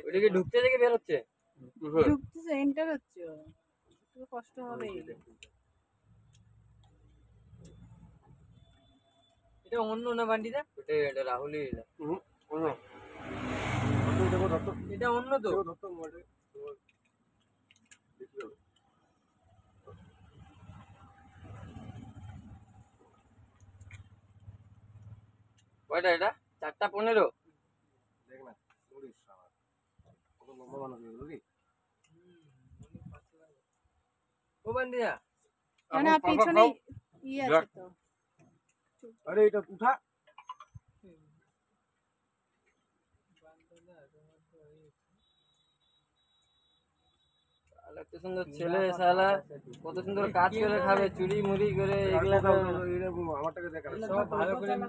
ওটা কি ঢুকতে থেকে বের হচ্ছে? ঢুকতেছে, এন্টার হচ্ছে, একটু কষ্ট হবে। এটা অন্য না বান্ডিটা? এটা রাহুলই এটা। এটা অন্য তো। কয়টা এটা? 4:15। দেখ না লরিস আমার কত লম্বা বানাবি লরি। ও বান্ডিয়া না পিছনে আছে তো। আরে এটা উঠা। এত সুন্দর ছেলে শালা, কত সুন্দর কাজ করে খাবে, চুরি মুড়ি করে এগুলা তো আমার টাকা দেখা সব ভালো করে। না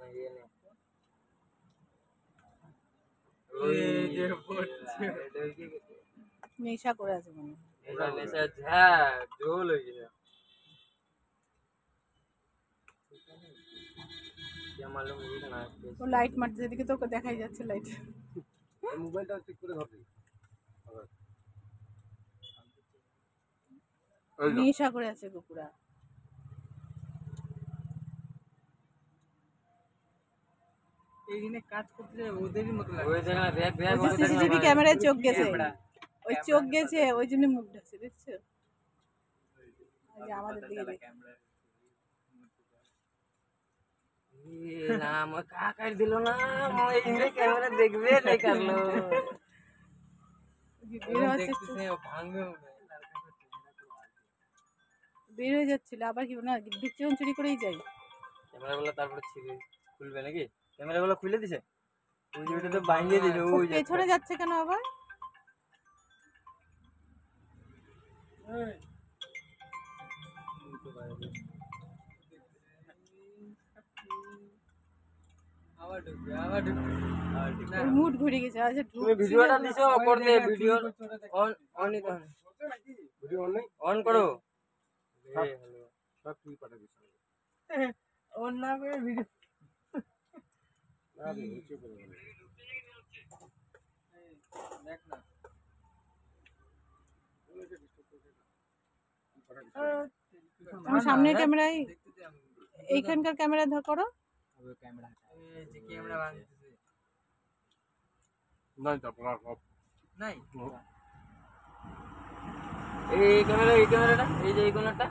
না ইয়ে নেই। ওই যে পড়ছে এটা কি নেশা করে আছে মনে হয়। এটা নেশা হ্যাঁ জোল হয়ে গেছে। क्या मालूम ये ना ও লাইট মারছে, এদিকে তো দেখাই যাচ্ছে লাইট। মোবাইলটা চেক করে ধরবি। নেশা করে আছে কুকুরা। এইখানে কাজ করতে ওদেরই মতো লাগে। ওই জায়গা দেখ দেখ ওই যে সিসিটিভি ক্যামেরায় চোখ গেছে, ওই চোখ গেছে ওই জন্য মুখ ঢাকছে, দেখছো? এই যে আমাদের দিকে দেখ। না আমার কাকার দিল না, মই ইনে ক্যামেরা দেখবে নাই করলো। বের হচ্ছে, বের হয়ে যাচ্ছিল আবার কি না, ঢুকছে যখন চুরি করেই যাই। ক্যামেরাগুলো তারপরে খুলবে নাকি? ক্যামেরাগুলো খুলে দিছে? ওই যে ওটা তো বাইরে দিল। ওই পেছনে যাচ্ছে কেন আবার? আবার ঢুকবে আবার ঢুকবে। ওর মুড ঘুরে গেছে। আচ্ছা তুমি ভিডিওটা দিছো করতে, ভিডিও অন অন ই করো। ভিডিও অন নাই অন করো। সব তুই পাঠাবি অন না করে ভিডিও না রে হচ্ছে করে দেখ না। আমার সামনের ক্যামেরায়, এইখানকার ক্যামেরা ধর করো। ক্যামেরা এই যে ক্যামেরা বাঁধতেছে নাই তারপর নাই। এই ক্যামেরাটা এই যে এই কোণাটা।